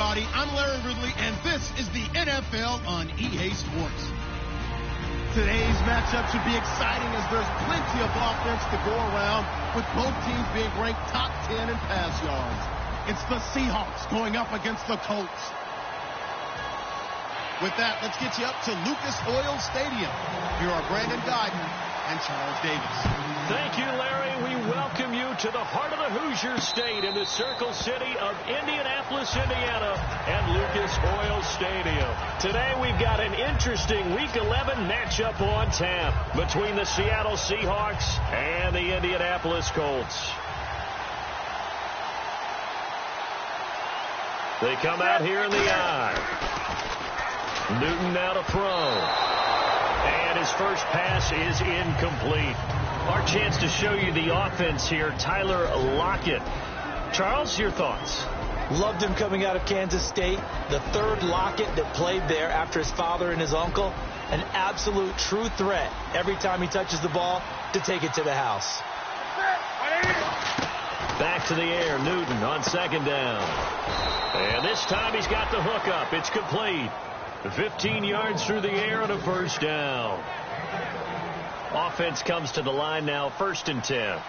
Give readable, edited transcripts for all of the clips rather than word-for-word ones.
everybody. I'm Larry Ridley, and this is the NFL on EA Sports. Today's matchup should be exciting as there's plenty of offense to go around, with both teams being ranked top 10 in pass yards. It's the Seahawks going up against the Colts. With that, let's get you up to Lucas Oil Stadium. Here are Brandon Guyton and Charles Davis. Thank you, Larry. We welcome you to the heart of the Hoosier State in the Circle City of Indianapolis, Indiana, and Lucas Oil Stadium. Today we've got an interesting Week 11 matchup on tap between the Seattle Seahawks and the Indianapolis Colts. They come out here in the eye. Newton now to throw. And his first pass is incomplete. Our chance to show you the offense here, Tyler Lockett. Charles, your thoughts? Loved him coming out of Kansas State. The third Lockett that played there after his father and his uncle. An absolute true threat every time he touches the ball to take it to the house. Back to the air, Newton on second down. And this time he's got the hook up. It's complete. 15 yards through the air and a first down. Offense comes to the line now, 1st and 10.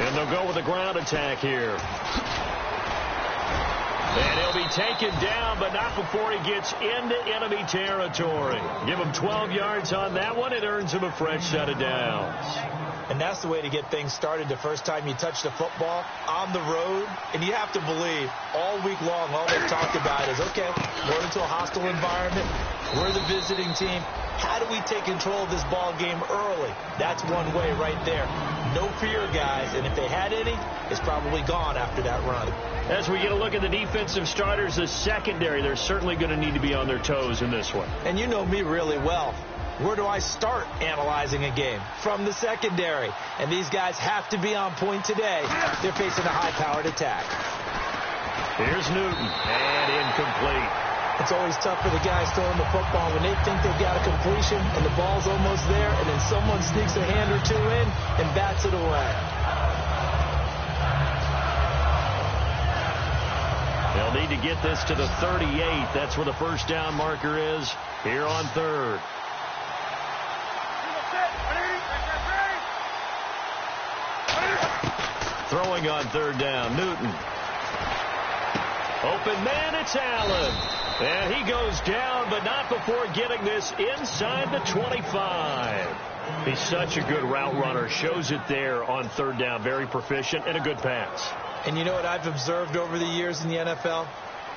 And they'll go with a ground attack here. And he'll be taken down, but not before he gets into enemy territory. Give him 12 yards on that one. It earns him a fresh set of downs. And that's the way to get things started the first time you touch the football on the road. And you have to believe all week long, all they've talked about is, okay, we're into a hostile environment. We're the visiting team. How do we take control of this ball game early? That's one way right there. No fear, guys. And if they had any, it's probably gone after that run. As we get a look at the defensive starters, the secondary, they're certainly going to need to be on their toes in this one. And you know me really well. Where do I start analyzing a game? From the secondary. And these guys have to be on point today. They're facing a high-powered attack. Here's Newton, and incomplete. It's always tough for the guys throwing the football when they think they've got a completion and the ball's almost there, and then someone sneaks a hand or two in and bats it away. They'll need to get this to the 38. That's where the first down marker is here on 3rd. Throwing on 3rd down, Newton. Open man, it's Allen. And he goes down, but not before getting this inside the 25. He's such a good route runner. Shows it there on 3rd down. Very proficient and a good pass. And you know what I've observed over the years in the NFL?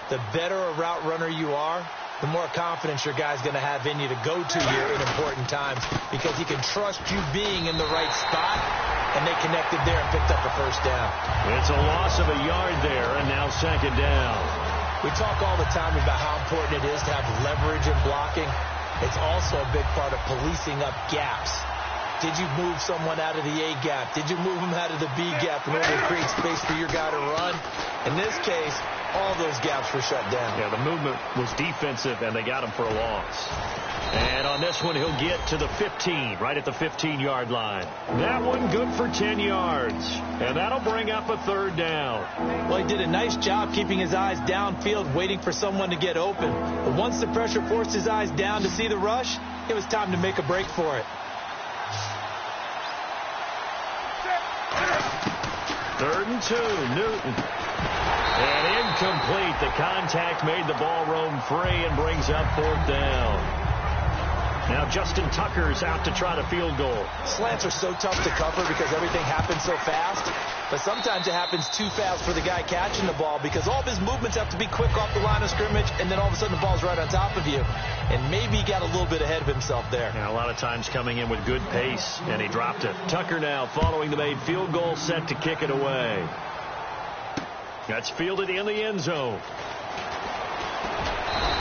The better a route runner you are, the more confidence your guy's going to have in you to go to here in important times, because he can trust you being in the right spot, and they connected there and picked up a first down. It's a loss of a yard there, and now 2nd down. We talk all the time about how important it is to have leverage in blocking. It's also a big part of policing up gaps. Did you move someone out of the A gap? Did you move them out of the B gap in order to create space for your guy to run? In this case, all those gaps were shut down. Yeah, the movement was defensive, and they got him for a loss. And on this one, he'll get to the 15, right at the 15-yard line. That one good for 10 yards. And that'll bring up a 3rd down. Well, he did a nice job keeping his eyes downfield, waiting for someone to get open. But once the pressure forced his eyes down to see the rush, it was time to make a break for it. 3rd and 2, Newton. And incomplete. The contact made the ball roam free and brings up 4th down. Now Justin Tucker's out to try the field goal. Slants are so tough to cover because everything happens so fast. But sometimes it happens too fast for the guy catching the ball, because all of his movements have to be quick off the line of scrimmage, and then all of a sudden the ball's right on top of you. And maybe he got a little bit ahead of himself there. Yeah, a lot of times coming in with good pace, and he dropped it. Tucker now following the made field goal, set to kick it away. That's fielded in the end zone.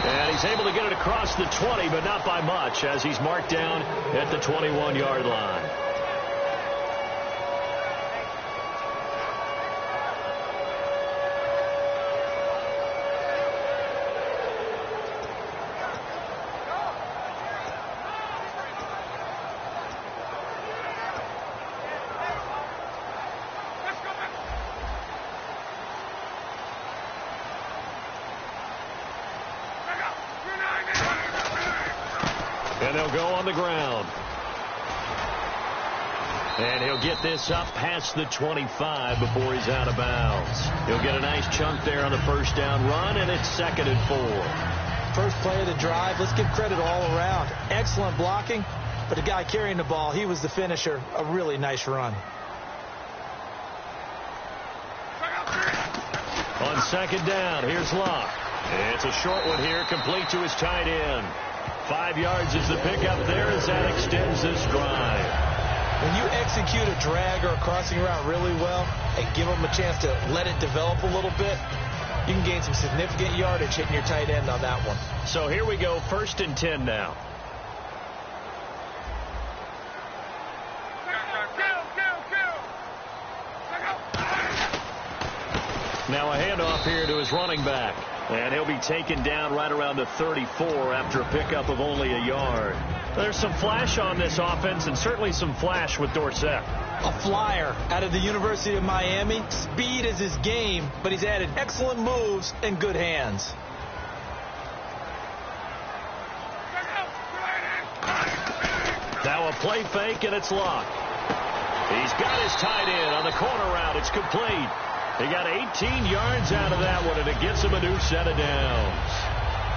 And he's able to get it across the 20, but not by much, as he's marked down at the 21-yard line. And they'll go on the ground. And he'll get this up past the 25 before he's out of bounds. He'll get a nice chunk there on the first down run, and it's 2nd and 4. First play of the drive, let's give credit all around. Excellent blocking, but the guy carrying the ball, he was the finisher. A really nice run. On 2nd down, here's Locke. It's a short one here, complete to his tight end. 5 yards is the pickup there as that extends this drive. When you execute a drag or a crossing route really well and give them a chance to let it develop a little bit, you can gain some significant yardage hitting your tight end on that one. So here we go, 1st and 10 now. Now a handoff here to his running back. And he'll be taken down right around the 34 after a pickup of only a yard. There's some flash on this offense and certainly some flash with Dorsett. A flyer out of the University of Miami. Speed is his game, but he's added excellent moves and good hands. Now a play fake, and it's Locke. He's got his tight end on the corner route. It's complete. He got 18 yards out of that one, and it gets him a new set of downs.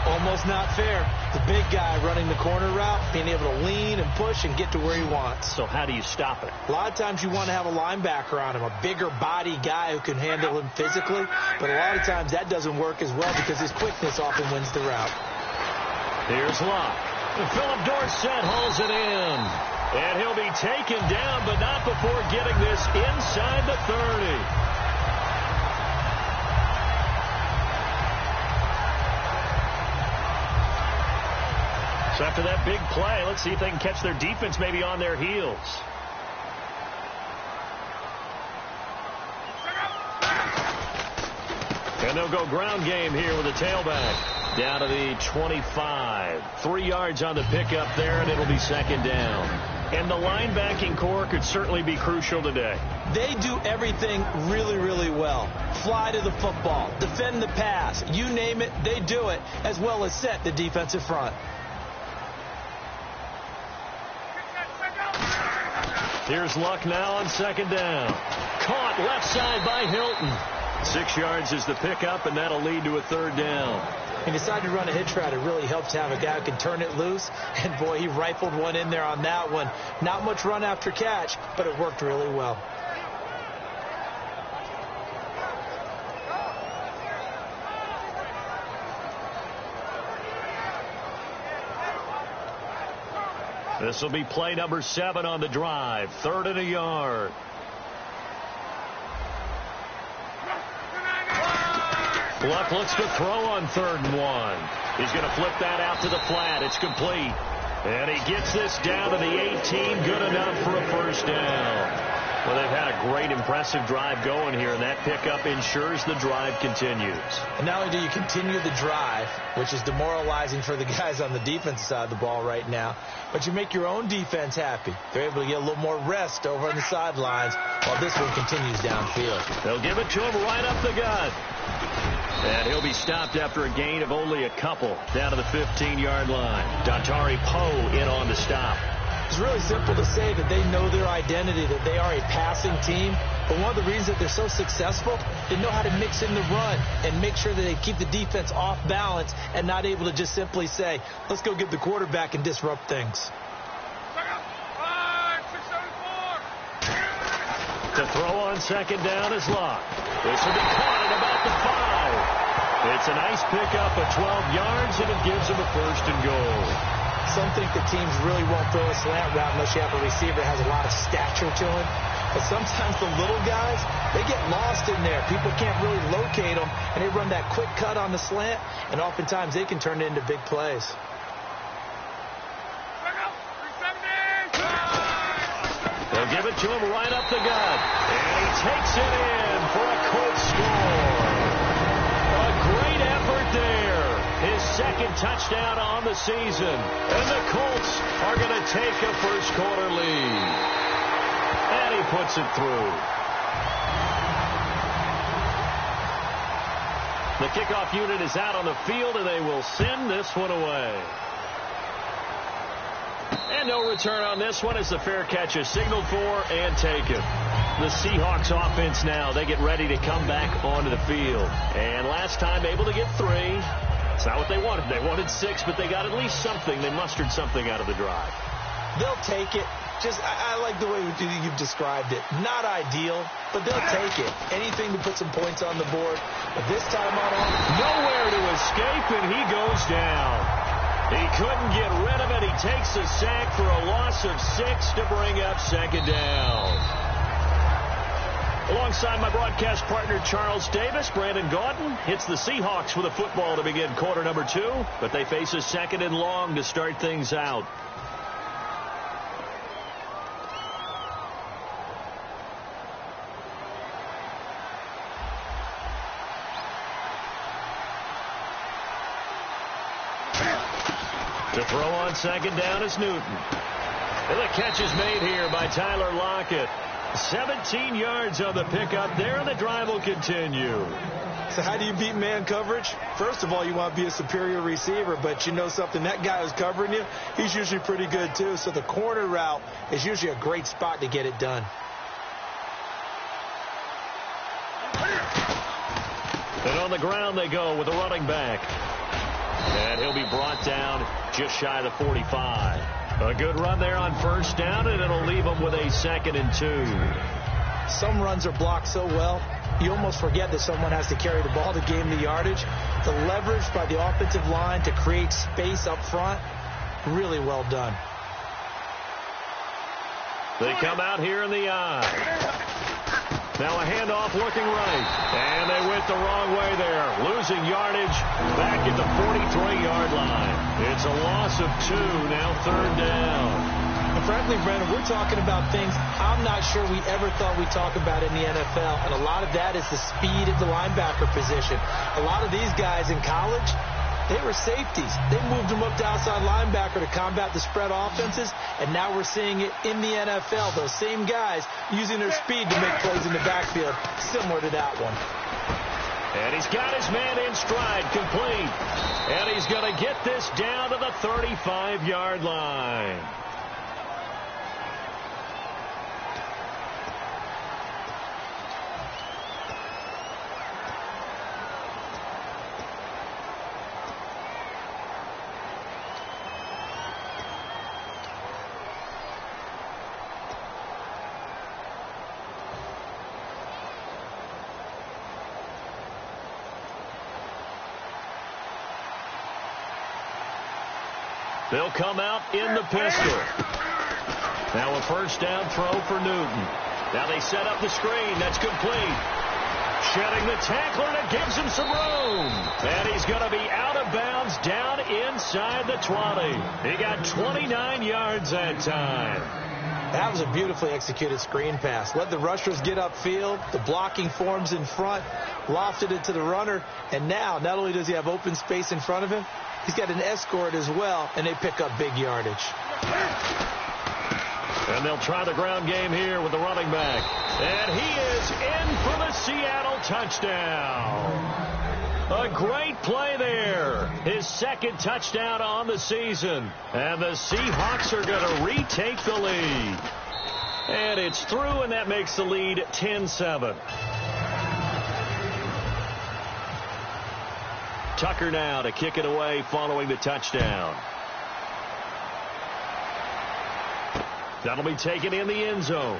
Almost not fair. The big guy running the corner route, being able to lean and push and get to where he wants. So how do you stop it? A lot of times you want to have a linebacker on him, a bigger body guy who can handle him physically. But a lot of times that doesn't work as well because his quickness often wins the route. Here's Locke. And Philip Dorsett hauls it in. And he'll be taken down, but not before getting this inside the 30. So after that big play, let's see if they can catch their defense maybe on their heels. And they'll go ground game here with a tailback. Down to the 25. 3 yards on the pickup there, and it'll be 2nd down. And the linebacking core could certainly be crucial today. They do everything really, really well. Fly to the football, defend the pass, you name it, they do it, as well as set the defensive front. Here's Luck now on 2nd down. Caught left side by Hilton. 6 yards is the pickup, and that'll lead to a 3rd down. He decided to run a hitch route. It really helps to have a guy who can turn it loose. And, boy, he rifled one in there on that one. Not much run after catch, but it worked really well. This will be play number 7 on the drive. 3rd and a yard. Luck looks to throw on 3rd and 1. He's going to flip that out to the flat. It's complete. And he gets this down to the 18. Good enough for a 1st down. Well, they've had a great, impressive drive going here, and that pickup ensures the drive continues. And not only do you continue the drive, which is demoralizing for the guys on the defensive side of the ball right now, but you make your own defense happy. They're able to get a little more rest over on the sidelines while this one continues downfield. They'll give it to him right up the gut. And he'll be stopped after a gain of only a couple down to the 15-yard line. Dontari Poe in on the stop. It's really simple to say that they know their identity, that they are a passing team. But one of the reasons that they're so successful, they know how to mix in the run and make sure that they keep the defense off balance and not able to just simply say, let's go get the quarterback and disrupt things. To throw on 2nd down is Locke. This will be caught at about the 5. It's a nice pickup of 12 yards, and it gives them a 1st and goal. Some think the teams really won't throw a slant route unless you have a receiver that has a lot of stature to him. But sometimes the little guys, they get lost in there. People can't really locate them, and they run that quick cut on the slant, and oftentimes they can turn it into big plays. They'll give it to him right up the gut. And he takes it in for a Colts score. A great effort there. His 2nd touchdown on the season. And the Colts are going to take a first-quarter lead. And he puts it through. The kickoff unit is out on the field, and they will send this one away. And no return on this one as the fair catch is signaled for and taken. The Seahawks offense now, they get ready to come back onto the field. And last time able to get 3. It's not what they wanted. They wanted 6, but they got at least something. They mustered something out of the drive. They'll take it. I like the way you've described it. Not ideal, but they'll take it. Anything to put some points on the board. But this time on nowhere to escape, and he goes down. He couldn't get rid of it. He takes a sack for a loss of 6 to bring up second down. Alongside my broadcast partner, Charles Davis, Brandon Gaudin hits the Seahawks with a football to begin quarter number 2, but they face a second and long to start things out. To throw on second down is Newton. And the catch is made here by Tyler Lockett. 17 yards on the pickup there, and the drive will continue. So how do you beat man coverage? First of all, you want to be a superior receiver, but you know something, that guy who's covering you, he's usually pretty good too. So the corner route is usually a great spot to get it done. And on the ground they go with the running back. And he'll be brought down just shy of the 45. A good run there on first down, and it'll leave him with a 2nd and 2. Some runs are blocked so well, you almost forget that someone has to carry the ball to gain the yardage. The leverage by the offensive line to create space up front, really well done. They come out here in the eye. Now a handoff looking right. And they went the wrong way there. Losing yardage back at the 43-yard line. It's a loss of 2, now 3rd down. And frankly, Brandon, we're talking about things I'm not sure we ever thought we'd talk about in the NFL. And a lot of that is the speed at the linebacker position. A lot of these guys in college, they were safeties. They moved them up to outside linebacker to combat the spread offenses, and now we're seeing it in the NFL. Those same guys using their speed to make plays in the backfield, similar to that one. And he's got his man in stride, complete. And he's going to get this down to the 35-yard line. They'll come out in the pistol. Now a first down throw for Newton. Now they set up the screen. That's complete. Shedding the tackler, and it gives him some room. And he's going to be out of bounds down inside the 20. He got 29 yards that time. That was a beautifully executed screen pass. Let the rushers get upfield. The blocking forms in front. Lofted it to the runner. And now, not only does he have open space in front of him, he's got an escort as well, and they pick up big yardage. And they'll try the ground game here with the running back. And he is in for the Seattle touchdown. A great play there. His 2nd touchdown on the season. And the Seahawks are going to retake the lead. And it's through, and that makes the lead 10-7. Tucker now to kick it away following the touchdown. That'll be taken in the end zone.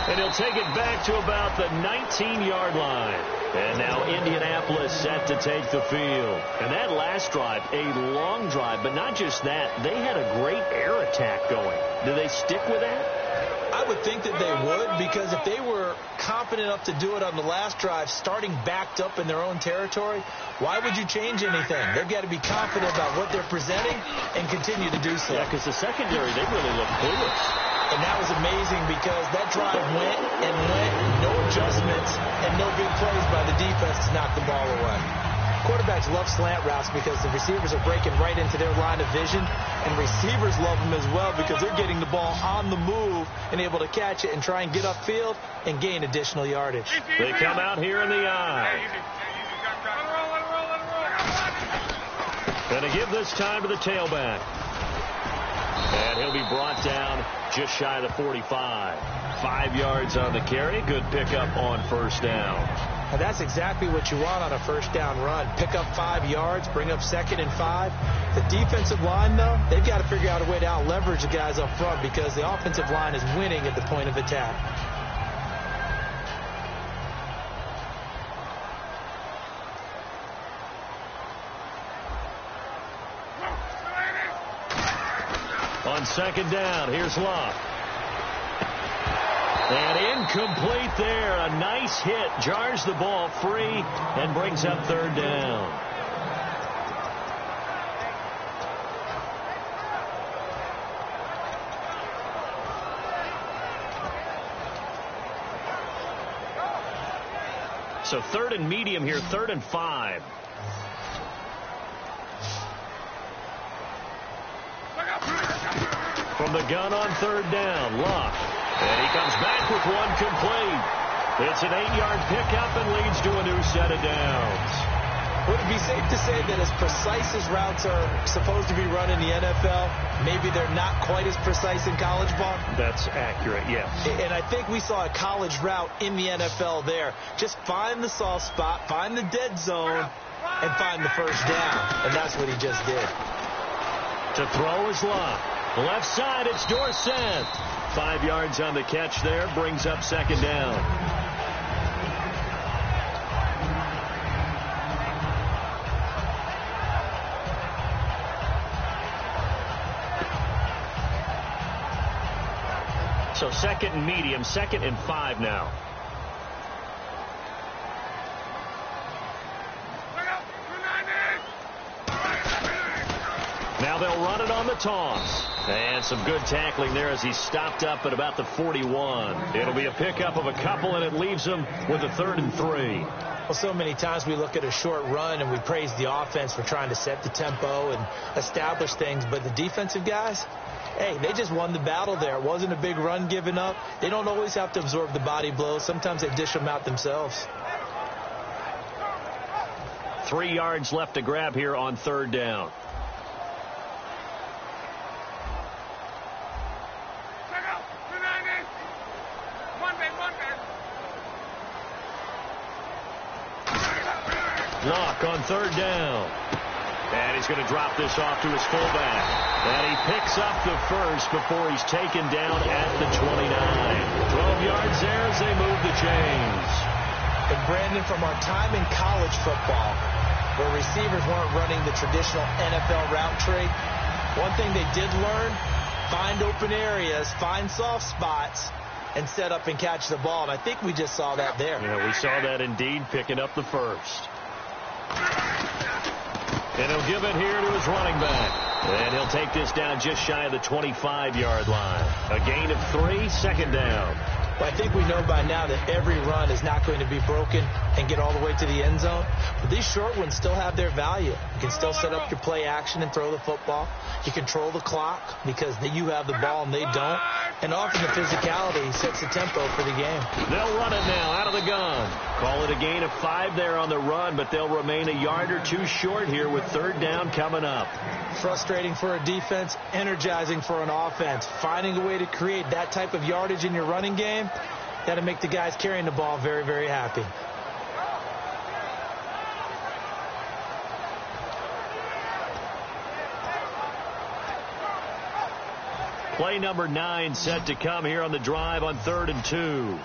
And he'll take it back to about the 19-yard line. And now Indianapolis set to take the field. And that last drive, a long drive, but not just that. They had a great air attack going. Do they stick with that? I would think that they would, because if they were confident enough to do it on the last drive, starting backed up in their own territory, why would you change anything? They've got to be confident about what they're presenting and continue to do so. Yeah, because the secondary, they really look clueless. And that was amazing because that drive went and went, no adjustments, and no big plays by the defense to knock the ball away. Quarterbacks love slant routes because the receivers are breaking right into their line of vision, and receivers love them as well because they're getting the ball on the move and able to catch it and try and get upfield and gain additional yardage. They come out here in the eye. And to give this time to the tailback. And he'll be brought down just shy of the 45. 5 yards on the carry. Good pickup on first down. And that's exactly what you want on a first down run. Pick up 5 yards, bring up 2nd and 5. The defensive line, though, they've got to figure out a way to out-leverage the guys up front because the offensive line is winning at the point of attack. On second down, here's Love. And incomplete there. A nice hit. Jars the ball free and brings up third down. So 3rd and medium here, 3rd and 5. From the gun on third down, Luck. And he comes back with one complete. It's an 8-yard pickup and leads to a new set of downs. Would it be safe to say that as precise as routes are supposed to be run in the NFL, maybe they're not quite as precise in college ball? That's accurate, yes. And I think we saw a college route in the NFL there. Just find the soft spot, find the dead zone, and find the first down. And that's what he just did. To throw is Love. Left side, it's Dorsett. 5 yards on the catch there, brings up second down. So 2nd and medium, 2nd and 5 now. Now they'll run it on the toss. And some good tackling there as he stopped up at about the 41. It'll be a pickup of a couple, and it leaves him with a 3rd and 3. Well, so many times we look at a short run and we praise the offense for trying to set the tempo and establish things. But the defensive guys, hey, they just won the battle there. It wasn't a big run given up. They don't always have to absorb the body blows. Sometimes they dish them out themselves. 3 yards left to grab here on third down. Lock on third down. And he's going to drop this off to his fullback. And he picks up the first before he's taken down at the 29. 12 yards there as they move the chains. And Brandon, from our time in college football, where receivers weren't running the traditional NFL route tree, one thing they did learn, find open areas, find soft spots, and set up and catch the ball. And I think we just saw that there. Yeah, we saw that indeed, picking up the first. And he'll give it here to his running back. And he'll take this down just shy of the 25-yard line. A gain of 3, second down. Well, I think we know by now that every run is not going to be broken and get all the way to the end zone. But these short ones still have their value. You can still set up your play action and throw the football. You control the clock because you have the ball and they don't. And often the physicality sets the tempo for the game. They'll run it now out of the gun. Call it a gain of 5 there on the run, but they'll remain a yard or two short here with third down coming up. Frustrating for a defense, energizing for an offense. Finding a way to create that type of yardage in your running game, that'll make the guys carrying the ball very, very happy. Play number 9 set to come here on the drive on 3rd and 2.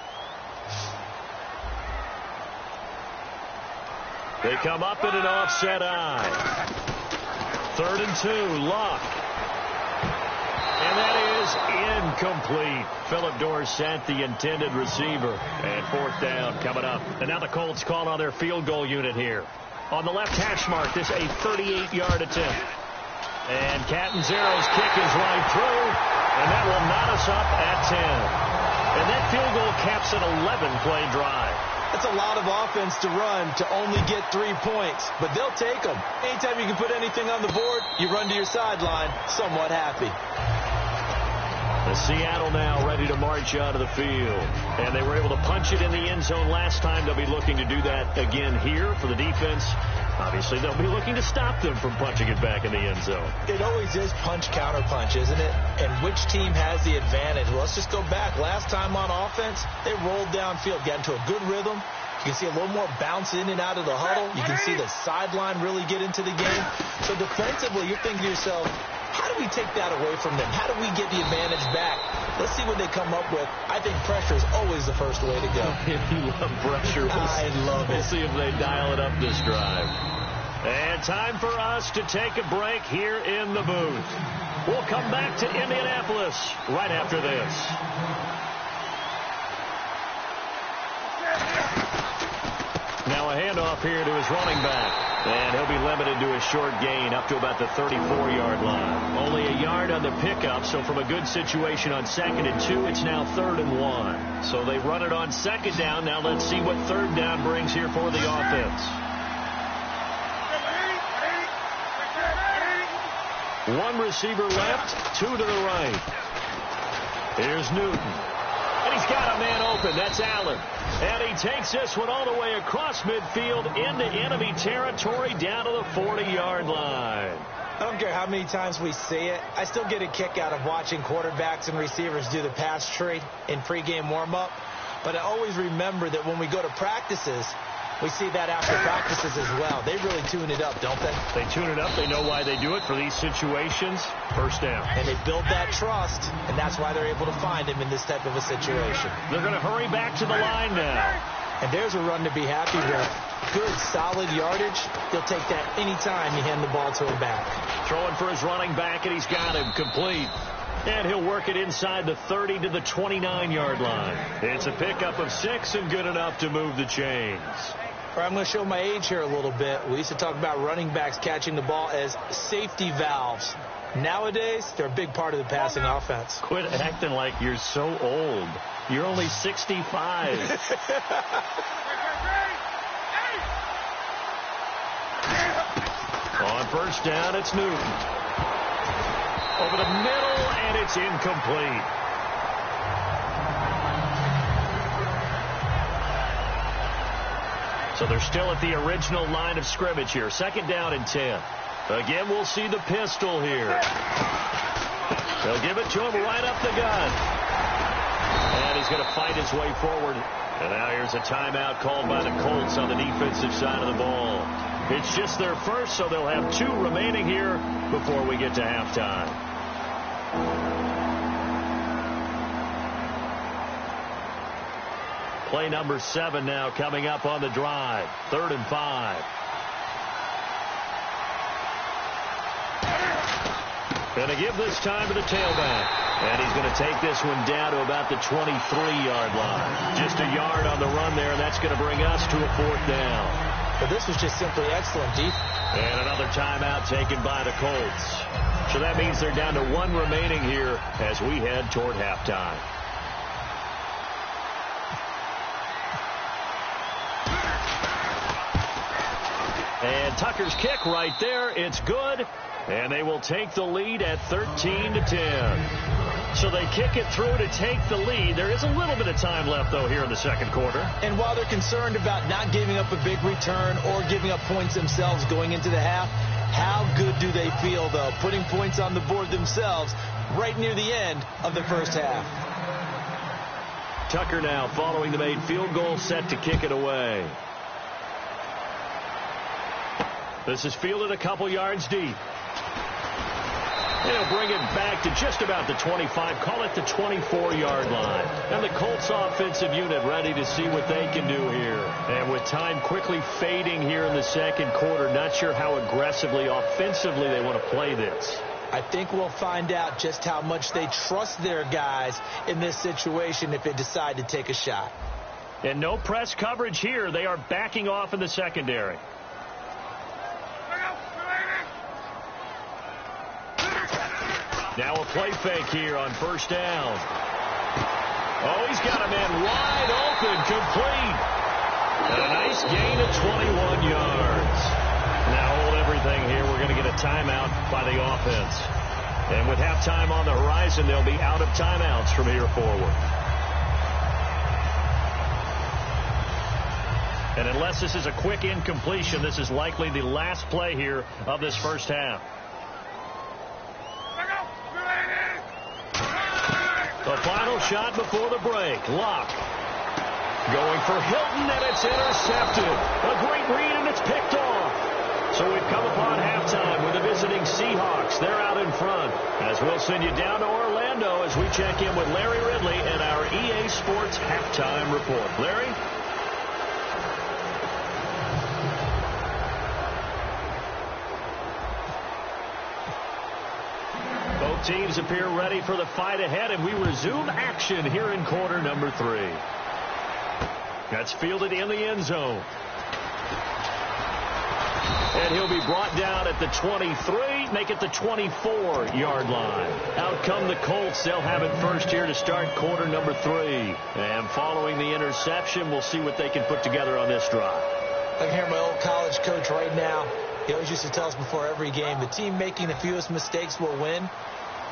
They come up in an offset eye. 3rd and 2, Luck. And that is incomplete. Philip Dorsett, the intended receiver. And 4th down coming up. And now the Colts call on their field goal unit here. On the left hash mark, this a 38-yard attempt. And Catanzaro's kick is right through, and that will knot us up at 10. And that field goal caps an 11-play drive. That's a lot of offense to run to only get 3 points, but they'll take them. Anytime you can put anything on the board, you run to your sideline somewhat happy. The Seattle now ready to march out of the field. And they were able to punch it in the end zone last time. They'll be looking to do that again here for the defense. Obviously, they'll be looking to stop them from punching it back in the end zone. It always is punch-counter-punch, isn't it? And which team has the advantage? Well, let's just go back. Last time on offense, they rolled downfield, got into a good rhythm. You can see a little more bounce in and out of the huddle. You can see the sideline really get into the game. So defensively, you're thinking to yourself, how do we take that away from them? How do we get the advantage back? Let's see what they come up with. I think pressure is always the first way to go. If you love pressure, I love it. We'll see if they dial it up this drive. And time for us to take a break here in the booth. We'll come back to Indianapolis right after this. Now a handoff here to his running back. And he'll be limited to a short gain up to about the 34-yard line. Only a yard on the pickup, so from a good situation on 2nd and 2, it's now 3rd and 1. So they run it on 2nd down. Now let's see what 3rd down brings here for the offense. One receiver left, 2 to the right. Here's Newton. And he's got a man open. That's Allen. And he takes this one all the way across midfield into enemy territory down to the 40-yard line. I don't care how many times we see it. I still get a kick out of watching quarterbacks and receivers do the pass tree in pregame warm-up. But I always remember that when we go to practices, we see that after practices as well. They really tune it up, don't they? They tune it up. They know why they do it for these situations. First down. And they build that trust, and that's why they're able to find him in this type of a situation. They're going to hurry back to the line now. And there's a run to be happy with. Good, solid yardage. He'll take that anytime you hand the ball to him back. Throwing for his running back, and he's got him complete. And he'll work it inside the 30 to the 29-yard line. It's a pickup of 6 and good enough to move the chains. I'm going to show my age here a little bit. We used to talk about running backs catching the ball as safety valves. Nowadays, they're a big part of the passing offense. Quit acting like you're so old. You're only 65. On first down, it's Newton. Over the middle, and it's incomplete. So they're still at the original line of scrimmage here. 2nd down and 10. Again, we'll see the pistol here. They'll give it to him right up the gut. And he's going to fight his way forward. And now here's a timeout called by the Colts on the defensive side of the ball. It's just their first, so they'll have 2 remaining here before we get to halftime. Play number 7 now coming up on the drive. 3rd and 5. Going to give this time to the tailback. And he's going to take this one down to about the 23-yard line. Just a yard on the run there, and that's going to bring us to a 4th down. But this was just simply excellent defense. And another timeout taken by the Colts. So that means they're down to 1 remaining here as we head toward halftime. And Tucker's kick right there. It's good. And they will take the lead at 13-10. So they kick it through to take the lead. There is a little bit of time left, though, here in the 2nd quarter. And while they're concerned about not giving up a big return or giving up points themselves going into the half, how good do they feel, though, putting points on the board themselves right near the end of the first half? Tucker now following the made field goal, set to kick it away. This is fielded a couple yards deep. They'll bring it back to just about the 25, call it the 24-yard line. And the Colts offensive unit ready to see what they can do here. And with time quickly fading here in the 2nd quarter, not sure how aggressively, offensively they want to play this. I think we'll find out just how much they trust their guys in this situation if they decide to take a shot. And no press coverage here. They are backing off in the secondary. Now a play fake here on first down. Oh, he's got a man wide open, complete. And a nice gain of 21 yards. Now hold everything here. We're going to get a timeout by the offense. And with halftime on the horizon, they'll be out of timeouts from here forward. And unless this is a quick incompletion, this is likely the last play here of this first half. The final shot before the break. Locke going for Hilton, and it's intercepted. A great read, and it's picked off. So we've come upon halftime with the visiting Seahawks. They're out in front. As we'll send you down to Orlando as we check in with Larry Ridley and our EA Sports Halftime Report. Larry? Both teams appear ready for the fight ahead, and we resume action here in quarter number 3. That's fielded in the end zone. And he'll be brought down at the 23, make it the 24-yard line. Out come the Colts. They'll have it first here to start quarter number 3. And following the interception, we'll see what they can put together on this drive. I can hear my old college coach right now. He always used to tell us before every game, the team making the fewest mistakes will win.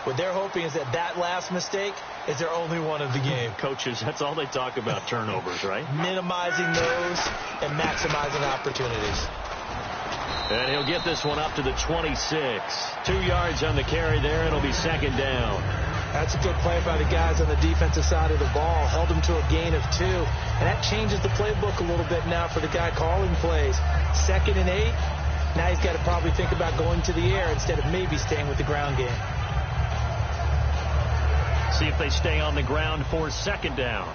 What they're hoping is that last mistake is their only one of the game. Coaches, that's all they talk about, turnovers, right? Minimizing those and maximizing opportunities. And he'll get this one up to the 26. 2 yards on the carry there. It'll be second down. That's a good play by the guys on the defensive side of the ball. Held him to a gain of 2. And that changes the playbook a little bit now for the guy calling plays. 2nd and 8. Now he's got to probably think about going to the air instead of maybe staying with the ground game. See if they stay on the ground for second down.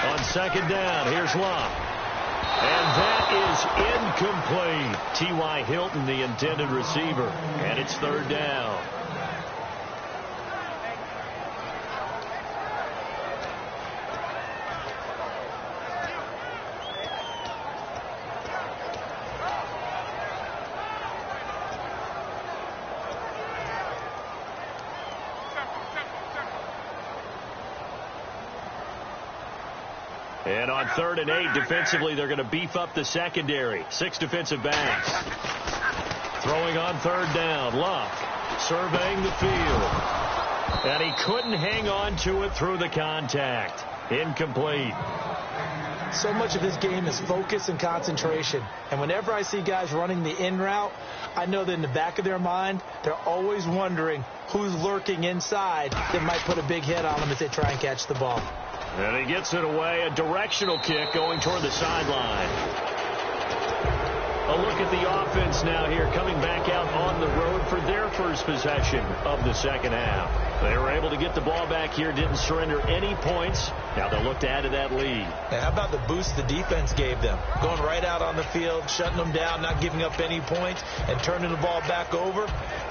On second down, here's Locke. And that is incomplete. T.Y. Hilton, the intended receiver. And it's third down. And on 3rd and 8, defensively, they're going to beef up the secondary. 6 defensive backs. Throwing on 3rd down. Locke surveying the field. And he couldn't hang on to it through the contact. Incomplete. So much of this game is focus and concentration. And whenever I see guys running the in route, I know that in the back of their mind, they're always wondering who's lurking inside that might put a big hit on them as they try and catch the ball. And he gets it away. A directional kick going toward the sideline. A look at the offense now here, coming back out on the road for their first possession of the second half. They were able to get the ball back here, didn't surrender any points. Now they'll look to add to that lead. Now, how about the boost the defense gave them? Going right out on the field, shutting them down, not giving up any points, and turning the ball back over.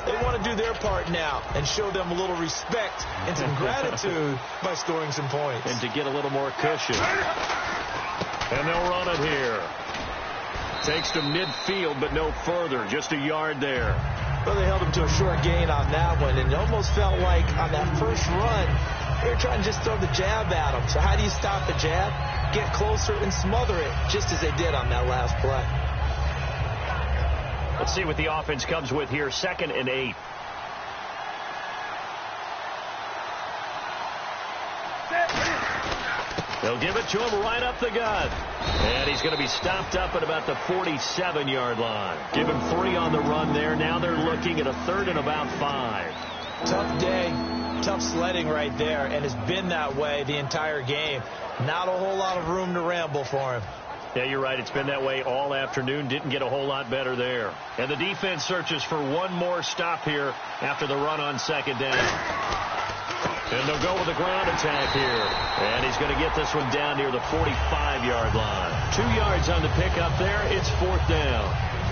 They want to do their part now and show them a little respect and some gratitude by scoring some points. And to get a little more cushion. And they'll run it here. Takes to midfield, but no further. Just a yard there. Well, they held him to a short gain on that one, and it almost felt like on that first run, they were trying to just throw the jab at him. So how do you stop the jab? Get closer and smother it, just as they did on that last play. Let's see what the offense comes with here. 2nd and 8. They'll give it to him right up the gut. And he's going to be stopped up at about the 47-yard line. Give him 3 on the run there. Now they're looking at a 3rd and about 5. Tough day, tough sledding right there, and it's been that way the entire game. Not a whole lot of room to ramble for him. Yeah, you're right. It's been that way all afternoon. Didn't get a whole lot better there. And the defense searches for one more stop here after the run on second down. And they'll go with a ground attack here. And he's going to get this one down near the 45-yard line. 2 yards on the pickup there. It's 4th down.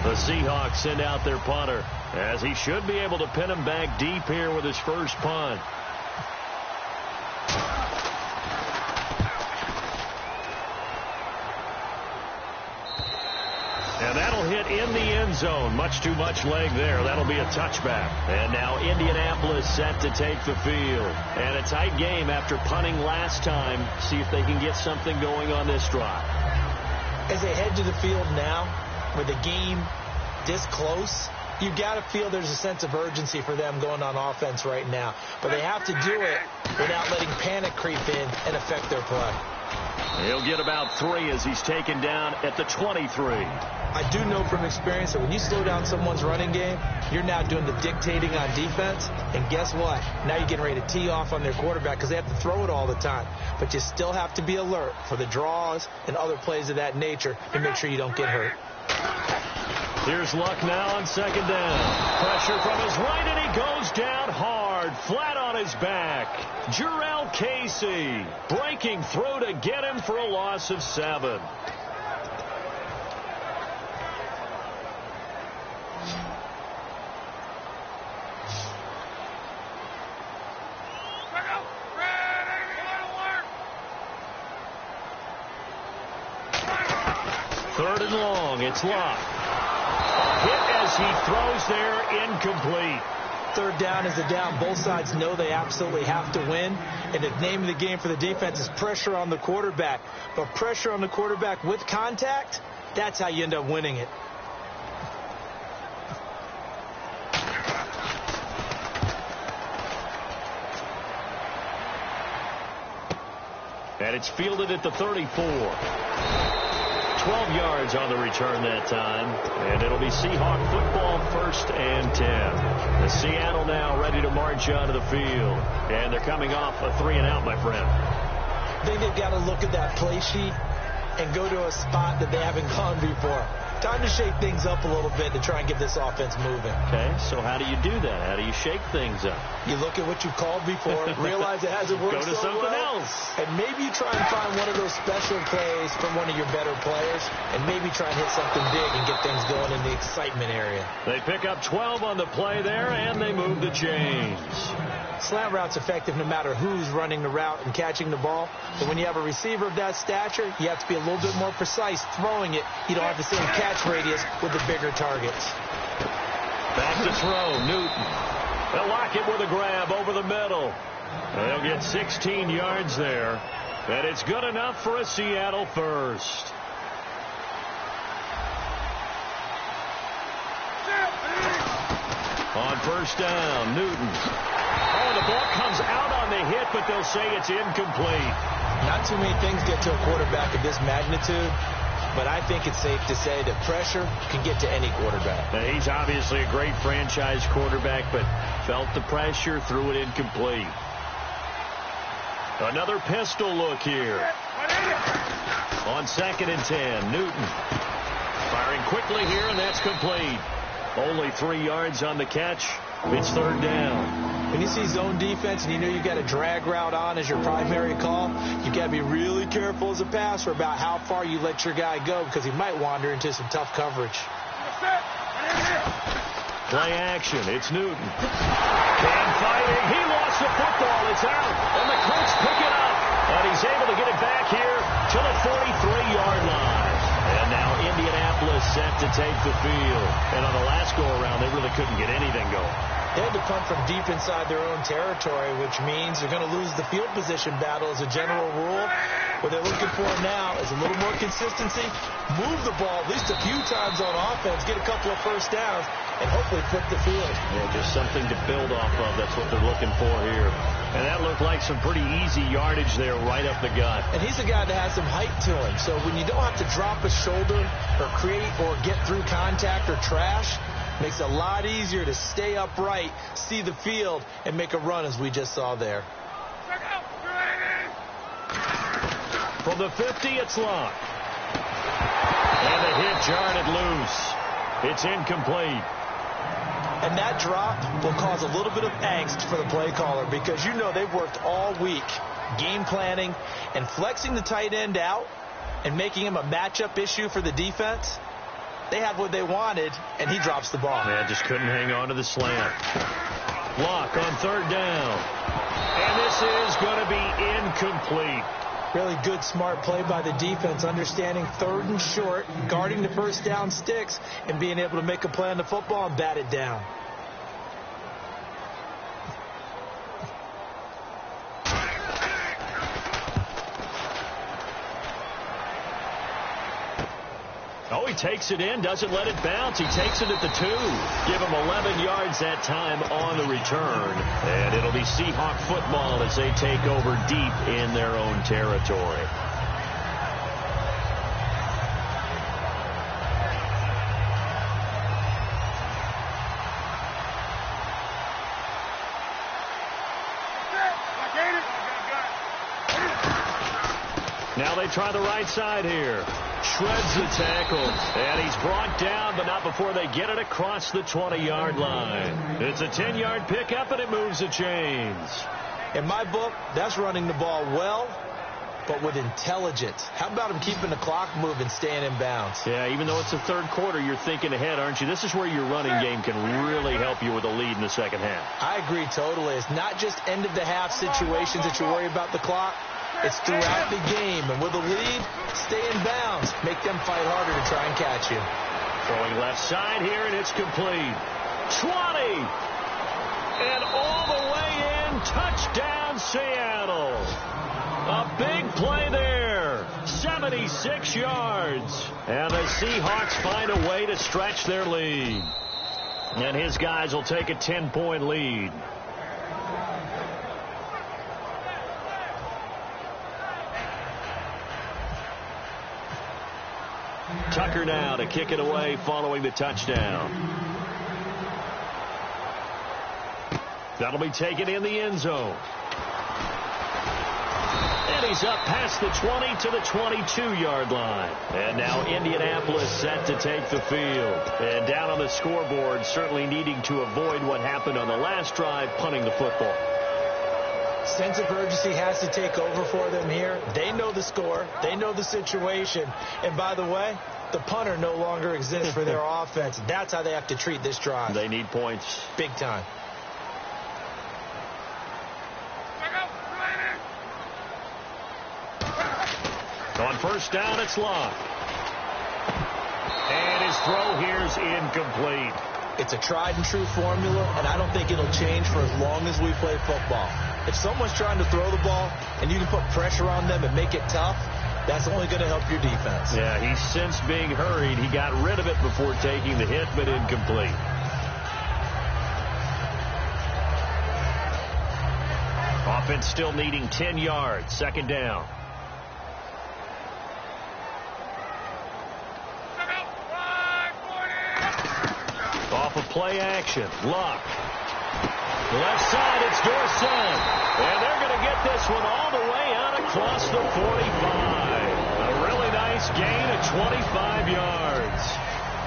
The Seahawks send out their punter, as he should be able to pin him back deep here with his first punt. And that'll hit in the end zone. Much too much leg there. That'll be a touchback. And now Indianapolis set to take the field. And a tight game after punting last time. See if they can get something going on this drive. As they head to the field now, with the game this close, You got to feel there's a sense of urgency for them going on offense right now. But they have to do it without letting panic creep in and affect their play. He'll get about 3 as he's taken down at the 23. I do know from experience that when you slow down someone's running game, you're now doing the dictating on defense. And guess what? Now you're getting ready to tee off on their quarterback because they have to throw it all the time. But you still have to be alert for the draws and other plays of that nature to make sure you don't get hurt. Here's Luck now on second down. Pressure from his right, and he goes down hard, flat on his back. Jarrell Casey breaking through to get him for a loss of 7. Third and long, it's Luck. Hit as he throws there, incomplete. Third down is the down. Both sides know they absolutely have to win. And the name of the game for the defense is pressure on the quarterback. But pressure on the quarterback with contact, that's how you end up winning it. And it's fielded at the 34. 12 yards on the return that time, and it'll be Seahawk football, 1st and 10. The Seattle now ready to march onto the field, and they're coming off a 3-and-out, my friend. I think they've got to look at that play sheet and go to a spot that they haven't gone before. Time to shake things up a little bit to try and get this offense moving. Okay, so how do you do that? How do you shake things up? You look at what you called before, realize it hasn't worked Go to something else. And maybe you try and find one of those special plays from one of your better players, and maybe try and hit something big and get things going in the excitement area. They pick up 12 on the play there, and they move the chains. Slant route's effective no matter who's running the route and catching the ball. But when you have a receiver of that stature, you have to be a little bit more precise throwing it. You don't have the same catch radius with the bigger targets. Back to throw, Newton. They'll lock it with a grab over the middle. They'll get 16 yards there. And it's good enough for a Seattle first. On first down, Newton. Oh, the ball comes out on the hit, but they'll say it's incomplete. Not too many things get to a quarterback of this magnitude, but I think it's safe to say that pressure can get to any quarterback. Now, he's obviously a great franchise quarterback, but felt the pressure, threw it incomplete. Another pistol look here. On 2nd and 10, Newton. Firing quickly here, and that's complete. Only 3 yards on the catch. It's 3rd down. When you see zone defense and you know you've got a drag route on as your primary call, you've got to be really careful as a passer about how far you let your guy go because he might wander into some tough coverage. Play action. It's Newton. Cam fighting. He lost the football. It's out. And the Colts pick it up. And he's able to get it back here to the 43-yard line. And now Indianapolis set to take the field. And on the last go-around, they really couldn't get anything going. They had to punt from deep inside their own territory, which means they're going to lose the field position battle as a general rule. What they're looking for now is a little more consistency, move the ball at least a few times on offense, get a couple of first downs, and hopefully flip the field. Yeah, just something to build off of. That's what they're looking for here. And that looked like some pretty easy yardage there right up the gut. And he's a guy that has some height to him. So when you don't have to drop a shoulder or create or get through contact or trash, makes it a lot easier to stay upright, see the field, and make a run as we just saw there. From the 50, it's Luck. And the hit jarred it loose. It's incomplete. And that drop will cause a little bit of angst for the play caller because you know they've worked all week game planning and flexing the tight end out and making him a matchup issue for the defense. They had what they wanted, and he drops the ball. Yeah, just couldn't hang on to the slant. Luck on 3rd down. And this is going to be incomplete. Really good, smart play by the defense, understanding 3rd and short, guarding the first down sticks, and being able to make a play on the football and bat it down. he takes it in, doesn't let it bounce. He takes it at the 2. Give him 11 yards that time on the return. And it'll be Seahawk football as they take over deep in their own territory. Now they try the right side here. Shreds the tackle. And he's brought down, but not before they get it across the 20-yard line. It's a 10-yard pickup, and it moves the chains. In my book, that's running the ball well, but with intelligence. How about him keeping the clock moving, staying in bounds? Yeah, even though it's the third quarter, you're thinking ahead, aren't you? This is where your running game can really help you with a lead in the second half. I agree totally. It's not just end-of-the-half situations that you worry about the clock. It's throughout the game. And with a lead, stay in bounds. Make them fight harder to try and catch you. Throwing left side here, and it's complete. 20! And all the way in. Touchdown, Seattle. A big play there. 76 yards. And the Seahawks find a way to stretch their lead. And his guys will take a 10-point lead. Tucker now to kick it away following the touchdown. That'll be taken in the end zone. And he's up past the 20 to the 22-yard line. And now Indianapolis set to take the field. And down on the scoreboard, certainly needing to avoid what happened on the last drive, punting the football. Sense of urgency has to take over for them here. They know the score. They know the situation. And by the way, the punter no longer exists for their offense. That's how they have to treat this drive. They need points. Big time. On first down, it's Locke. And his throw here's incomplete. It's a tried and true formula, and I don't think it'll change for as long as we play football. If someone's trying to throw the ball and you can put pressure on them and make it tough, that's only going to help your defense. Yeah, he's since being hurried. He got rid of it before taking the hit, but incomplete. Offense still needing 10 yards. Second down. Off of play action. Luck. Left side, it's Dorsett. And they're going to get this one all the way out across the 45. A really nice gain of 25 yards.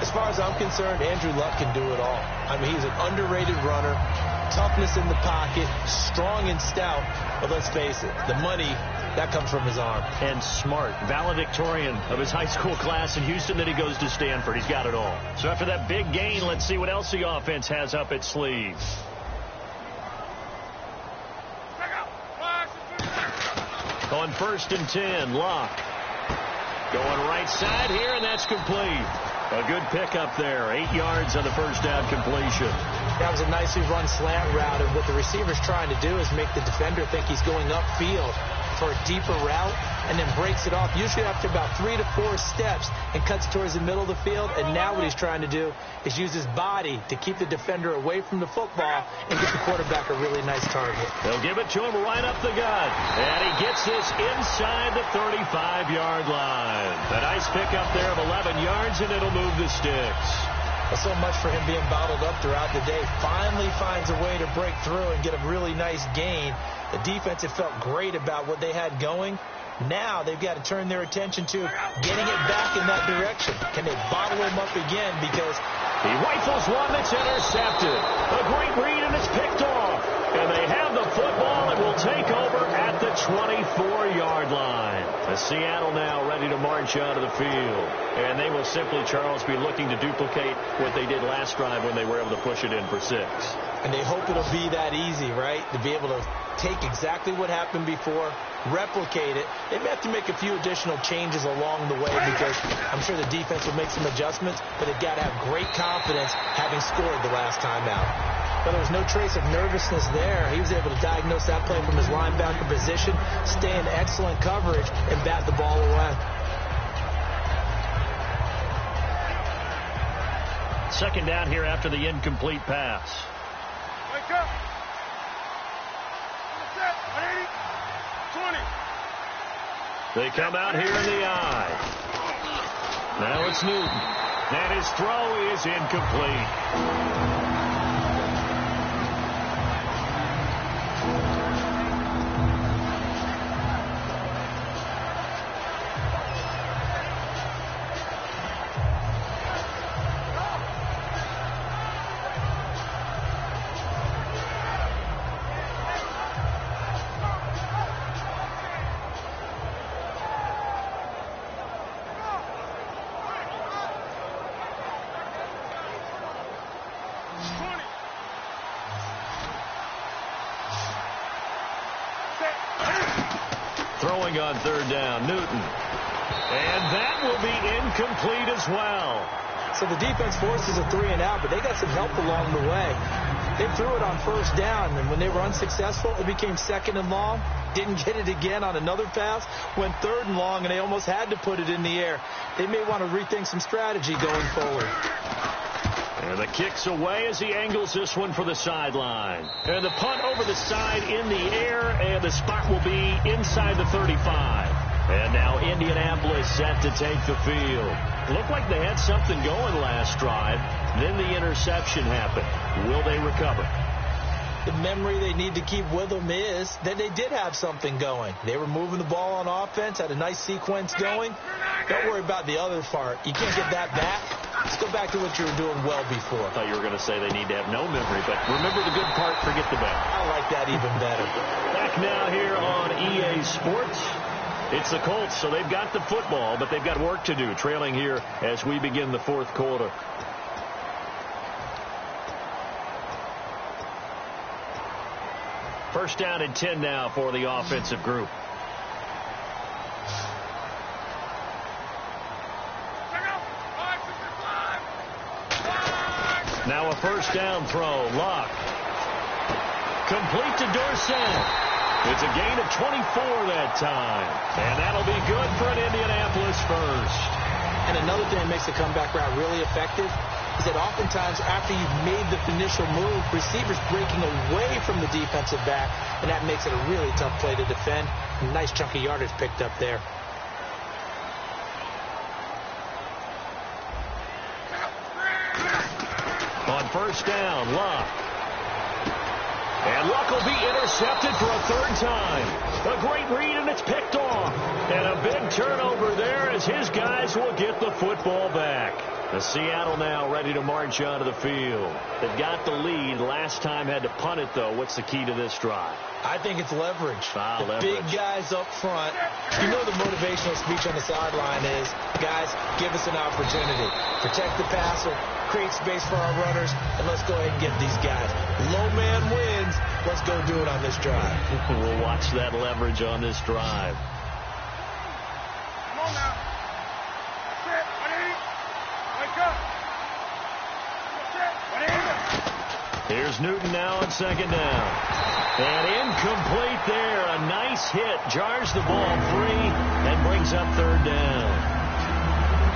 As far as I'm concerned, Andrew Luck can do it all. I mean, he's an underrated runner. Toughness in the pocket, strong and stout. But let's face it, the money, that comes from his arm. And smart, valedictorian of his high school class in Houston. Then he goes to Stanford. He's got it all. So after that big gain, let's see what else the offense has up its sleeves. On first and 10, Locke. Going right side here, and that's complete. A good pickup there. 8 yards on the first down completion. That was a nicely run slant route, and what the receiver's trying to do is make the defender think he's going upfield for a deeper route, and then breaks it off, usually after about 3 to 4 steps, and cuts towards the middle of the field. And now what he's trying to do is use his body to keep the defender away from the football and get the quarterback a really nice target. They'll give it to him right up the gut, and he gets this inside the 35-yard line. A nice pickup there of 11 yards, and it'll move the sticks. Well, so much for him being bottled up throughout the day. Finally finds a way to break through and get a really nice gain. The defense had felt great about what they had going. Now they've got to turn their attention to getting it back in that direction. Can they bottle him up again? Because he rifles one that's intercepted. A great read, and it's picked off. And they have the football and will take over at the 24-yard line. Seattle now ready to march out of the field. And they will simply, Charles, be looking to duplicate what they did last drive when they were able to push it in for 6. And they hope it'll be that easy, right? To be able to take exactly what happened before, replicate it. They may have to make a few additional changes along the way because I'm sure the defense will make some adjustments, but they've got to have great confidence having scored the last time out. But there was no trace of nervousness there. He was able to diagnose that play from his linebacker position, stay in excellent coverage, and bat the ball away. Second down here after the incomplete pass. Wake up. 20. They come out here in the eye. Now it's Newton. And his throw is incomplete. Throwing on third down, Newton. And that will be incomplete as well. So the defense forces a 3-and-out, but they got some help along the way. They threw it on first down, and when they were unsuccessful, it became 2nd and long. Didn't get it again on another pass. Went 3rd and long, and they almost had to put it in the air. They may want to rethink some strategy going forward. And the kick's away as he angles this one for the sideline. And the punt over the side in the air, and the spot will be inside the 35. And now Indianapolis set to take the field. Looked like they had something going last drive. Then the interception happened. Will they recover? The memory they need to keep with them is that they did have something going. They were moving the ball on offense, had a nice sequence going. Don't worry about the other part. You can't get that back. Let's go back to what you were doing well before. I thought you were going to say they need to have no memory, but remember the good part, forget the bad. I like that even better. Back now here on EA Sports. It's the Colts, so they've got the football, but they've got work to do, trailing here as we begin the 4th quarter. First down and 10 now for the offensive group. Now a first down throw. Luck. Complete to Dorsett. It's a gain of 24 that time. And that'll be good for an Indianapolis first. And another thing that makes the comeback route really effective is that oftentimes after you've made the initial move, receivers breaking away from the defensive back, and that makes it a really tough play to defend. A nice chunk of yardage picked up there. On first down, Luck. And Luck will be intercepted for a 3rd time. A great read, and it's picked off. And a big turnover there as his guys will get the football back. The Seattle now ready to march onto the field. They've got the lead. Last time had to punt it, though. What's the key to this drive? I think it's leverage. Leverage. Big guys up front. You know the motivational speech on the sideline is, guys, give us an opportunity. Protect the passer, create space for our runners, and let's go ahead and get these guys. Low man wins. Let's go do it on this drive. We'll watch that leverage on this drive. Come on now. That's it. Wake up. That's it. Here's Newton now on 2nd down. And incomplete there. A nice hit. Jars the ball free and brings up 3rd down.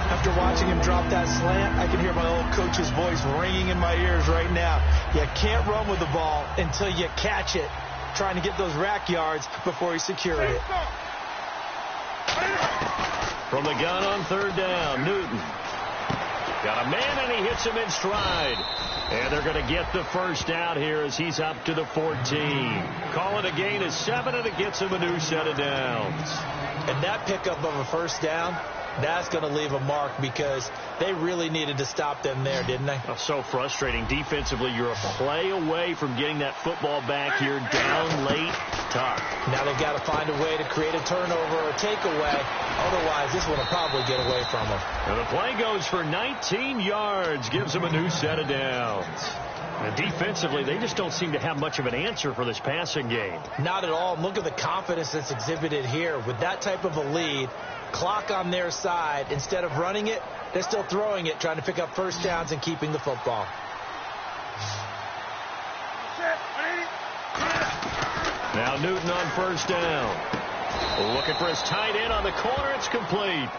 After watching him drop that slant, I can hear my old coach's voice ringing in my ears right now. You can't run with the ball until you catch it, trying to get those rack yards before you secure it. From the gun on 3rd down, Newton. Got a man, and he hits him in stride. And they're going to get the first down here as he's up to the 14. Call it a gain of 7, and it gets him a new set of downs. And that pickup of a first down, that's going to leave a mark because they really needed to stop them there, didn't they? Oh, so frustrating. Defensively, you're a play away from getting that football back. You're down late. Tough. Now they've got to find a way to create a turnover or a takeaway. Otherwise, this one will probably get away from them. And the play goes for 19 yards. Gives them a new set of downs. And defensively, they just don't seem to have much of an answer for this passing game. Not at all. Look at the confidence that's exhibited here. With that type of a lead, clock on their side, instead of running it, they're still throwing it, trying to pick up first downs and keeping the football. Now Newton on first down. Looking for his tight end on the corner. It's complete.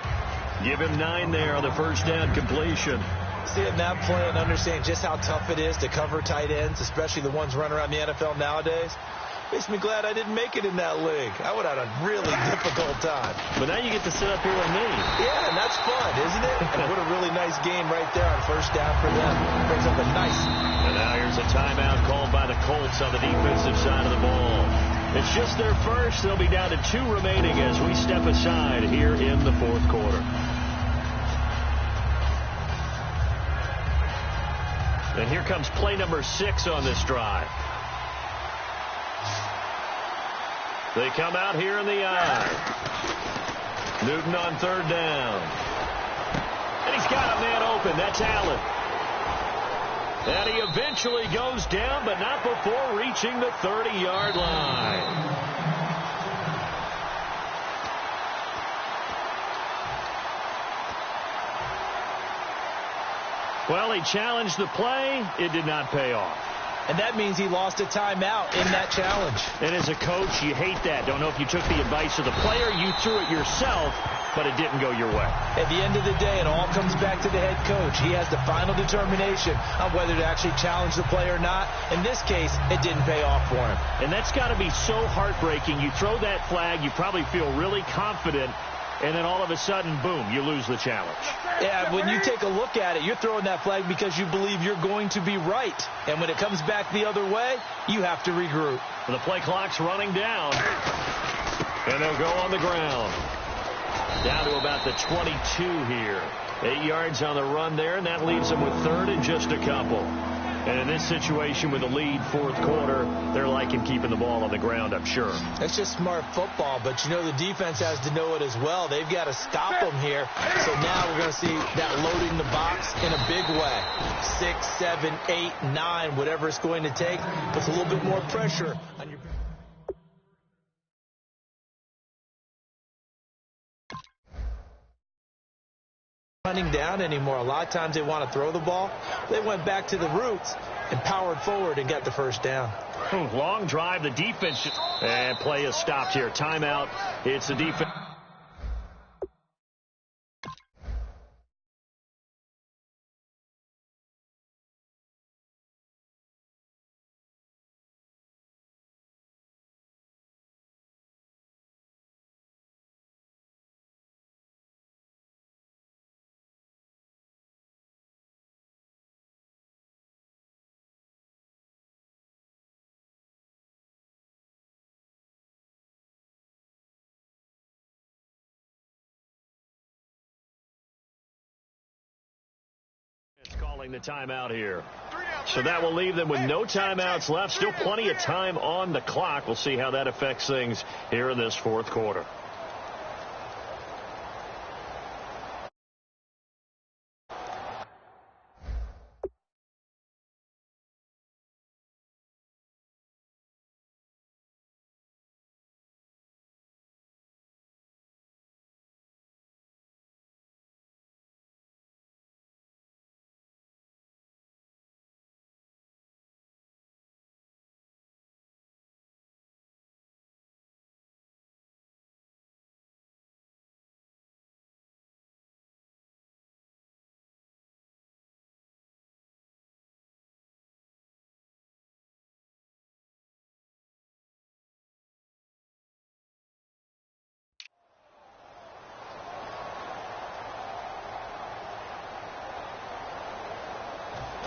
Give him 9 there on the first down completion. seeing that play and understanding just how tough it is to cover tight ends, especially the ones running around the NFL nowadays, makes me glad I didn't make it in that league. I would have had a really difficult time. But now you get to sit up here with me. Yeah, and that's fun, isn't it? And what a really nice game right there on first down for them. Brings up a nice. And now here's a timeout called by the Colts on the defensive side of the ball. It's just their first. They'll be down to 2 remaining as we step aside here in the fourth quarter. And here comes play number 6 on this drive. They come out here in the eye. Newton on third down. And he's got a man open. That's Allen. And he eventually goes down, but not before reaching the 30-yard line. Well, he challenged the play. It did not pay off. And that means he lost a timeout in that challenge. And as a coach, you hate that. Don't know if you took the advice of the player. You threw it yourself, but it didn't go your way. At the end of the day, it all comes back to the head coach. He has the final determination on whether to actually challenge the play or not. In this case, it didn't pay off for him. And that's got to be so heartbreaking. You throw that flag, you probably feel really confident, and then all of a sudden, boom, you lose the challenge. Yeah, when you take a look at it, you're throwing that flag because you believe you're going to be right. And when it comes back the other way, you have to regroup. The play clock's running down. And they'll go on the ground. Down to about the 22 here. 8 yards on the run there, and that leaves them with third and just a couple. And in this situation with a lead fourth quarter, they're liking keeping the ball on the ground, I'm sure. That's just smart football, but you know the defense has to know it as well. They've got to stop them here. So now we're going to see that loading the box in a big way. 6, 7, 8, 9, whatever it's going to take, puts a little bit more pressure on your... Hunting down anymore. A lot of times they want to throw the ball. They went back to the roots and powered forward and got the first down. Long drive. The defense. And play is stopped here. Timeout. It's the defense. Calling the timeout here. So that will leave them with no timeouts left. Still plenty of time on the clock. We'll see how that affects things here in this fourth quarter.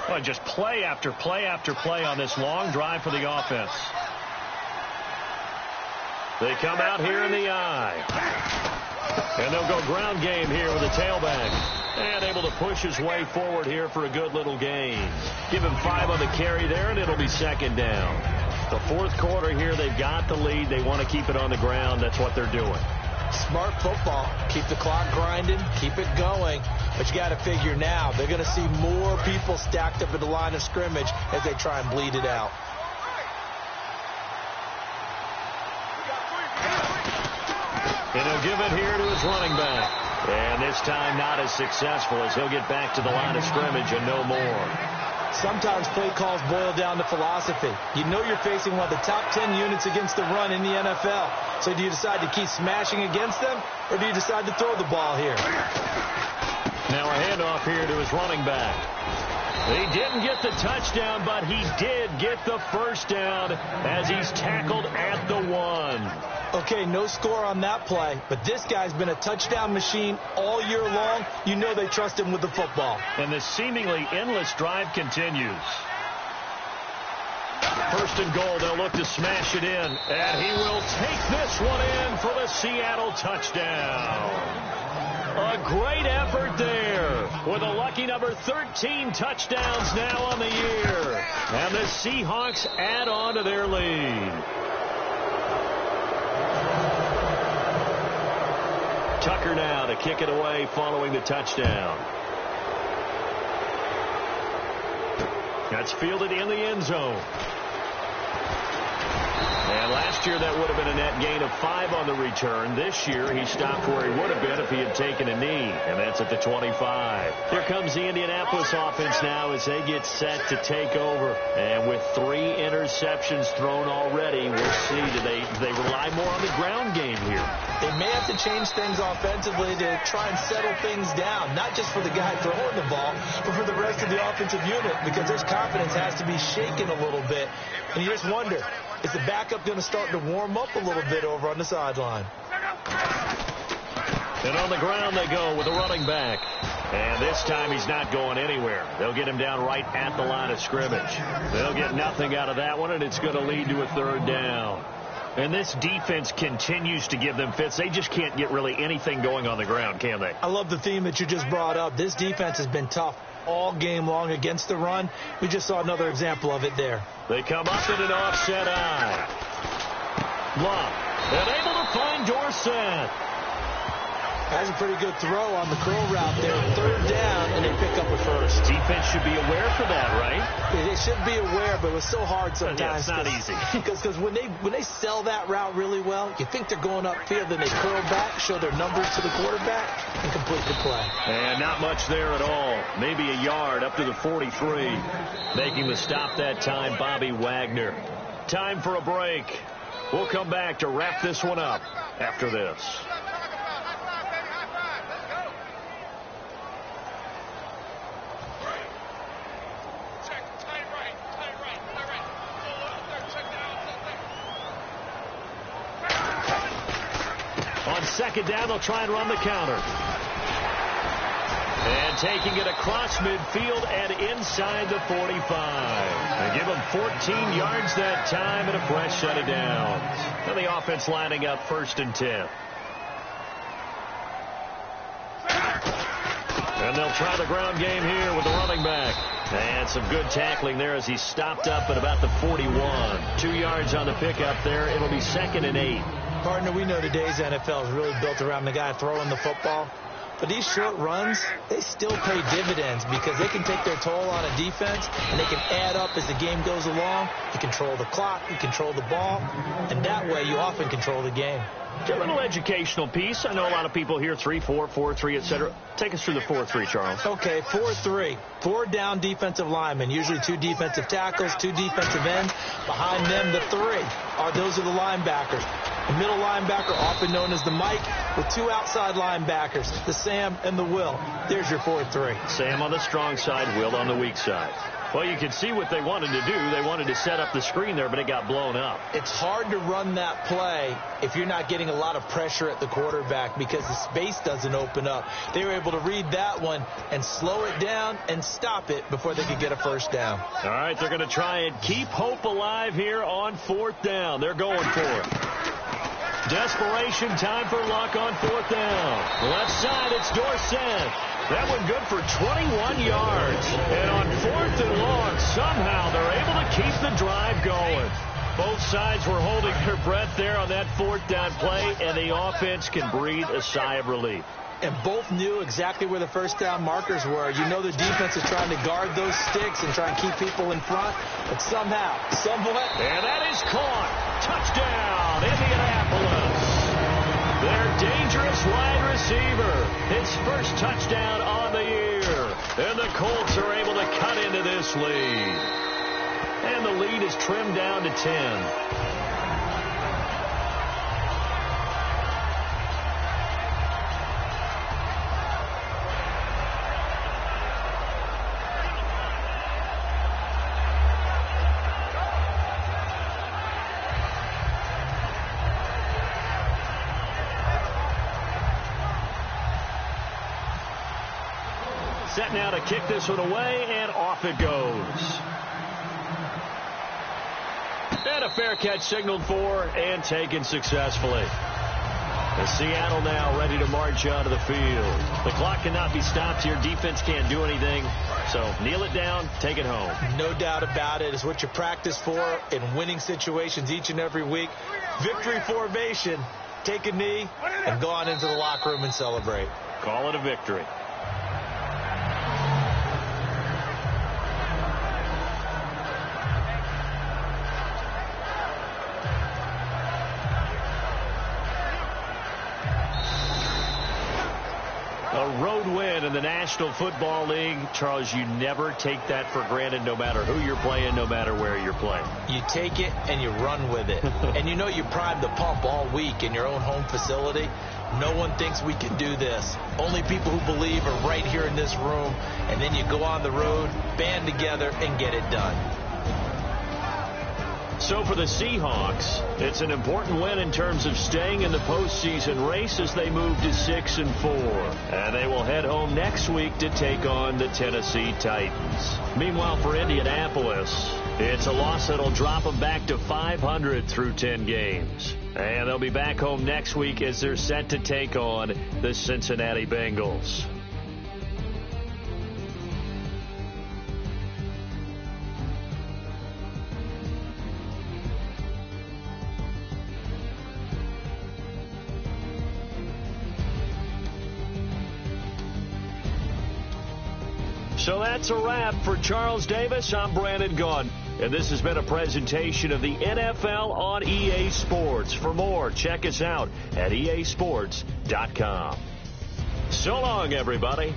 Well, just play after play after play on this long drive for the offense. They come out here in the eye. And they'll go ground game here with a tailback. And able to push his way forward here for a good little gain. Give him 5 on the carry there, and it'll be second down. The fourth quarter here, they've got the lead. They want to keep it on the ground. That's what they're doing. Smart football. Keep the clock grinding. Keep it going. But you got to figure now, they're going to see more people stacked up at the line of scrimmage as they try and bleed it out. And he'll give it here to his running back. And this time not as successful as he'll get back to the line of scrimmage and no more. Sometimes play calls boil down to philosophy. You know you're facing one of the top 10 units against the run in the NFL. So do you decide to keep smashing against them, or do you decide to throw the ball here? Now a handoff here to his running back. He didn't get the touchdown, but he did get the first down as he's tackled at the 1. Okay, no score on that play, but this guy's been a touchdown machine all year long. You know they trust him with the football. And the seemingly endless drive continues. First and goal, they'll look to smash it in, and he will take this one in for the Seattle touchdown. A great effort there with a lucky number 13 touchdowns now on the year. And the Seahawks add on to their lead. Tucker now to kick it away following the touchdown. That's fielded in the end zone. And last year that would have been a net gain of 5 on the return. This year he stopped where he would have been if he had taken a knee, and that's at the 25. Here comes the Indianapolis offense now as they get set to take over. And with 3 interceptions thrown already, we'll see, do they rely more on the ground game here? They may have to change things offensively to try and settle things down, not just for the guy throwing the ball, but for the rest of the offensive unit, because their confidence has to be shaken a little bit. And you just wonder, is the backup going to start to warm up a little bit over on the sideline? And on the ground they go with a running back. And this time he's not going anywhere. They'll get him down right at the line of scrimmage. They'll get nothing out of that one, and it's going to lead to a 3rd down. And this defense continues to give them fits. They just can't get really anything going on the ground, can they? I love the theme that you just brought up. This defense has been tough all game long against the run. We just saw another example of it there. They come up in an offset eye. Blunt. And able to find Dorsett. That's a pretty good throw on the curl route there. 3rd down, and they pick up a first. Defense should be aware for that, right? They should be aware, but it was so hard sometimes. Yeah, it's not easy. Because when they sell that route really well, you think they're going upfield, then they curl back, show their numbers to the quarterback, and complete the play. And not much there at all. Maybe a yard up to the 43. Making the stop that time, Bobby Wagner. Time for a break. We'll come back to wrap this one up after this. On 2nd down, they'll try and run the counter. And taking it across midfield and inside the 45. They give them 14 yards that time and a fresh set of downs. And the offense lining up 1st and 10. And they'll try the ground game here with the running back. And some good tackling there as he stopped up at about the 41. 2 yards on the pickup there. It'll be 2nd and 8. Partner, we know today's NFL is really built around the guy throwing the football. But these short runs, they still pay dividends because they can take their toll on a defense, and they can add up as the game goes along. You control the clock, you control the ball, and that way you often control the game. A little educational piece. I know a lot of people hear 3-4, 4-3, etc. Take us through the 4-3, Charles. Okay, 4-3. 4 down defensive linemen, usually 2 defensive tackles, 2 defensive ends. Behind them, the 3. Those are the linebackers. The middle linebacker, often known as the Mike, with 2 outside linebackers, the Sam and the Will. There's your 4-3. Sam on the strong side, Will on the weak side. Well, you can see what they wanted to do. They wanted to set up the screen there, but it got blown up. It's hard to run that play if you're not getting a lot of pressure at the quarterback because the space doesn't open up. They were able to read that one and slow it down and stop it before they could get a first down. All right, they're going to try and keep hope alive here on 4th down. They're going for it. Desperation time for Luck on 4th down. Left side, it's Dorsett. That one good for 21 yards. And on 4th and long, somehow they're able to keep the drive going. Both sides were holding their breath there on that 4th down play, and the offense can breathe a sigh of relief. And both knew exactly where the first down markers were. You know the defense is trying to guard those sticks and try and keep people in front. But somehow, somewhat. And that is caught. Touchdown, Indianapolis. Their dangerous wide receiver. His first touchdown on the year. And the Colts are able to cut into this lead. And the lead is trimmed down to 10. set now to kick this one away, and off it goes. And a fair catch signaled for and taken successfully. And Seattle now ready to march onto the field. The clock cannot be stopped here. Defense can't do anything. So kneel it down, take it home. No doubt about it. It's what you practice for in winning situations each and every week. Victory formation. Take a knee and go on into the locker room and celebrate. Call it a victory. A road win in the National Football League. Charles, you never take that for granted no matter who you're playing, no matter where you're playing. You take it and you run with it. And you know you primed the pump all week in your own home facility. No one thinks we can do this. Only people who believe are right here in this room. And then you go on the road, band together, and get it done. So for the Seahawks, it's an important win in terms of staying in the postseason race as they move to 6-4. And they will head home next week to take on the Tennessee Titans. Meanwhile, for Indianapolis, it's a loss that'll drop them back to 500 through 10 games. And they'll be back home next week as they're set to take on the Cincinnati Bengals. So that's a wrap for Charles Davis. I'm Brandon Gunn. And this has been a presentation of the NFL on EA Sports. For more, check us out at easports.com. So long, everybody.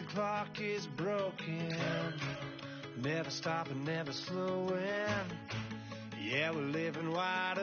clock is broken. Never stopping, never slowing. Yeah, we're living wide